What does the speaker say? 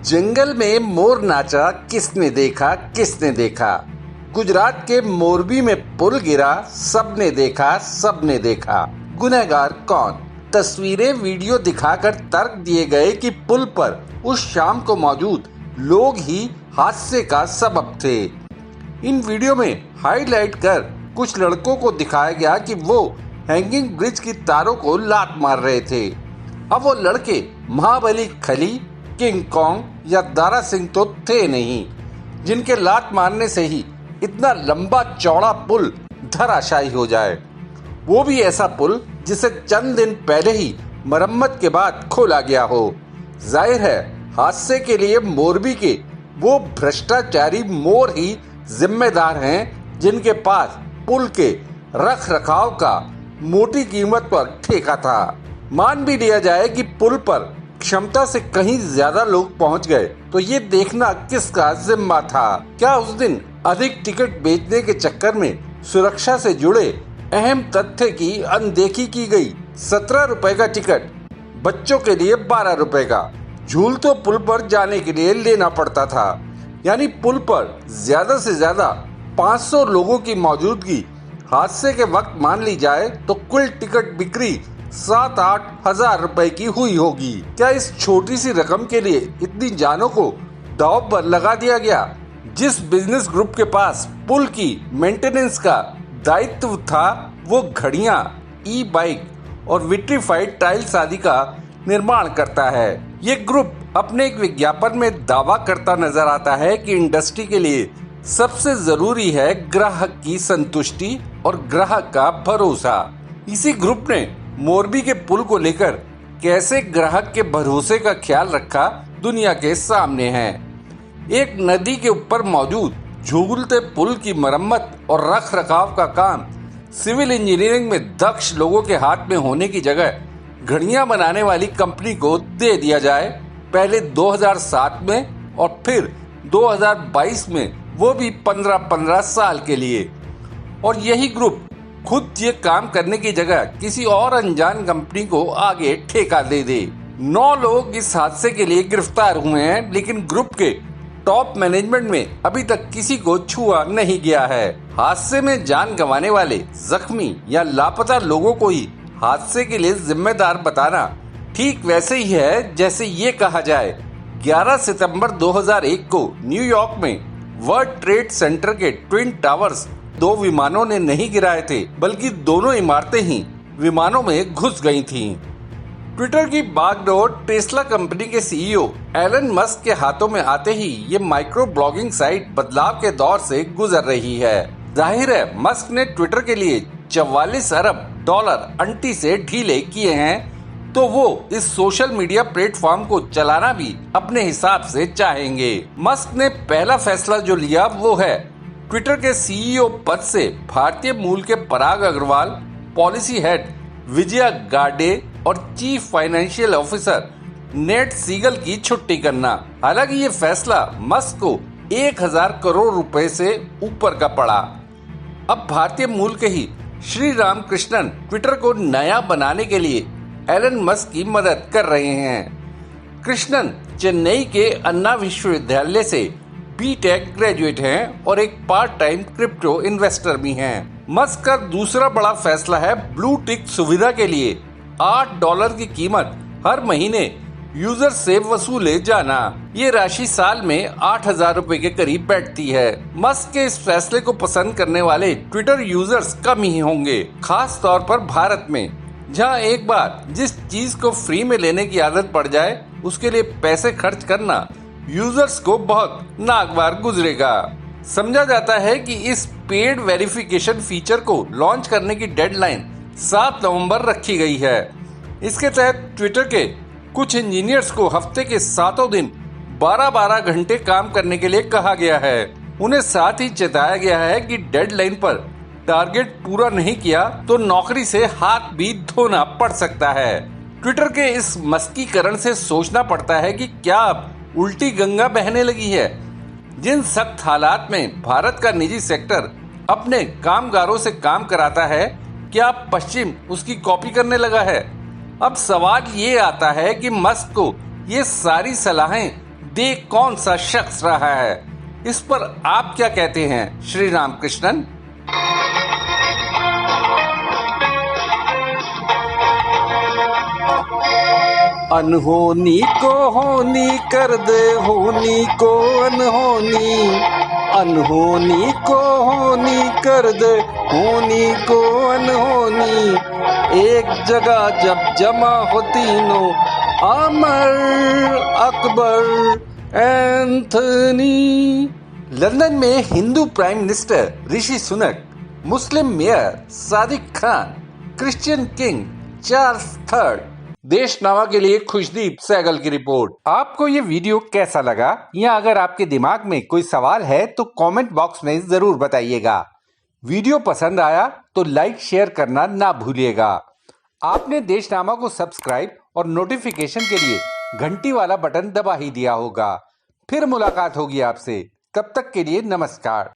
जंगल में मोर नाचा, किसने देखा किसने देखा। गुजरात के मोरबी में पुल गिरा, सबने देखा सबने देखा। गुनहगार कौन? तस्वीरें वीडियो दिखाकर तर्क दिए गए कि पुल पर उस शाम को मौजूद लोग ही हादसे का सबब थे। इन वीडियो में हाईलाइट कर कुछ लड़कों को दिखाया गया कि वो हैंगिंग ब्रिज की तारों को लात मार रहे थे। अब वो लड़के महाबली खली, किंग कॉन्ग या दारा सिंह तो थे नहीं, जिनके लात मारने से ही इतना लंबा चौड़ा पुल धराशायी हो जाए। वो भी ऐसा पुल जिसे चंद दिन पहले ही मरम्मत के बाद खोला गया हो। जाहिर है हादसे के लिए मोरबी के वो भ्रष्टाचारी मोर ही जिम्मेदार हैं, जिनके पास पुल के रख रखाव का मोटी कीमत पर ठेका था। मान भी लिया जाए कि पुल पर क्षमता से कहीं ज्यादा लोग पहुंच गए, तो ये देखना किसका जिम्मा था। क्या उस दिन अधिक टिकट बेचने के चक्कर में सुरक्षा से जुड़े अहम तथ्य की अनदेखी की गई? 17 रुपए का टिकट, बच्चों के लिए 12 रुपए का झूल तो पुल पर जाने के लिए लेना पड़ता था। यानी पुल पर ज्यादा से ज्यादा 500 लोगों की मौजूदगी हादसे के वक्त मान ली जाए तो कुल टिकट बिक्री 7-8 हजार रुपए की हुई होगी। क्या इस छोटी सी रकम के लिए इतनी जानों को दांव पर लगा दिया गया? जिस बिजनेस ग्रुप के पास पुल की मेंटेनेंस का दायित्व था, वो घड़ियां, ई बाइक और विट्रीफाइड टाइल्स आदि का निर्माण करता है। ये ग्रुप अपने एक विज्ञापन में दावा करता नजर आता है कि इंडस्ट्री के लिए सबसे जरूरी है ग्राहक की संतुष्टि और ग्राहक का भरोसा। इसी ग्रुप ने मोरबी के पुल को लेकर कैसे ग्राहक के भरोसे का ख्याल रखा, दुनिया के सामने है। एक नदी के ऊपर मौजूद झूलते पुल की मरम्मत और रख रखाव का काम सिविल इंजीनियरिंग में दक्ष लोगों के हाथ में होने की जगह घड़ियां बनाने वाली कंपनी को दे दिया जाए। पहले 2007 में और फिर 2022 में, वो भी 15-15 साल के लिए। और यही ग्रुप खुद ये काम करने की जगह किसी और अनजान कंपनी को आगे ठेका दे दे। 9 लोग इस हादसे के लिए गिरफ्तार हुए हैं, लेकिन ग्रुप के टॉप मैनेजमेंट में अभी तक किसी को छुआ नहीं गया है। हादसे में जान गंवाने वाले, जख्मी या लापता लोगों को ही हादसे के लिए जिम्मेदार बताना ठीक वैसे ही है जैसे ये कहा जाए 11 सितंबर 2001 को न्यूयॉर्क में वर्ल्ड ट्रेड सेंटर के ट्विन टावर्स 2 विमानों ने नहीं गिराए थे, बल्कि दोनों इमारतें ही विमानों में घुस गई थीं। ट्विटर की बागडोर टेस्ला कंपनी के सीईओ एलन मस्क के हाथों में आते ही ये माइक्रो ब्लॉगिंग साइट बदलाव के दौर से गुजर रही है। जाहिर है मस्क ने ट्विटर के लिए 44 अरब डॉलर अंटी से ढीले किए हैं, तो वो इस सोशल मीडिया प्लेटफॉर्म को चलाना भी अपने हिसाब से चाहेंगे। मस्क ने पहला फैसला जो लिया वो है ट्विटर के सीईओ पद से भारतीय मूल के पराग अग्रवाल, पॉलिसी हेड विजया गाडे और chief financial officer Ned Segal की छुट्टी करना। हालांकि ये फैसला मस्क को 1000 करोड़ रुपए से ऊपर का पड़ा। अब भारतीय मूल के ही श्री राम कृष्णन ट्विटर को नया बनाने के लिए एलन मस्क की मदद कर रहे हैं। कृष्णन चेन्नई के अन्ना विश्वविद्यालय से बीटेक ग्रेजुएट हैं और एक पार्ट टाइम क्रिप्टो इन्वेस्टर भी हैं। मस्क का दूसरा बड़ा फैसला है ब्लू टिक सुविधा के लिए $8 की कीमत हर महीने यूजर से वसूले जाना। ये राशि साल में 8,000 रुपए के करीब बैठती है। मस्क के इस फैसले को पसंद करने वाले ट्विटर यूजर्स कम ही होंगे, खास तौर पर भारत में, जहां एक बार जिस चीज को फ्री में लेने की आदत पड़ जाए उसके लिए पैसे खर्च करना यूजर्स को बहुत नागवार गुजरेगा। समझा जाता है कि इस पेड वेरिफिकेशन फीचर को लॉन्च करने की डेडलाइन 7 नवंबर रखी गई है। इसके तहत ट्विटर के कुछ इंजीनियर्स को हफ्ते के 7 दिन 12-12 घंटे काम करने के लिए कहा गया है। उन्हें साथ ही चेताया गया है कि डेडलाइन पर टारगेट पूरा नहीं किया तो नौकरी से हाथ भी धोना पड़ सकता है। ट्विटर के इस मस्कीकरण से सोचना पड़ता है कि क्या अब उल्टी गंगा बहने लगी है। जिन सख्त हालात में भारत का निजी सेक्टर अपने कामगारों से काम कराता है, क्या पश्चिम उसकी कॉपी करने लगा है? अब सवाल ये आता है कि मस्क को ये सारी सलाहें दे कौन सा शख्स रहा है? इस पर आप क्या कहते हैं श्री रामकृष्णन? अनहोनी को होनी कर दे, होनी को अनहोनी, अनहोनी को होनी कर दे, होनी को अनहोनी। एक जगह जब जमा हो तीनों, आमर, अकबर, एंथनी। लंदन में हिंदू prime minister Rishi Sunak, Muslim mayor Sadiq Khan, Christian king Charles III। Deshnama के लिए खुशदीप सहगल की रिपोर्ट। आपको ये वीडियो कैसा लगा, या अगर आपके दिमाग में कोई सवाल है तो कमेंट बॉक्स में जरूर बताइएगा। वीडियो पसंद आया तो लाइक शेयर करना ना भूलिएगा। आपने देशनामा को सब्सक्राइब और नोटिफिकेशन के लिए घंटी वाला बटन दबा ही दिया होगा। फिर मुलाकात होगी आपसे, तब तक के लिए नमस्कार।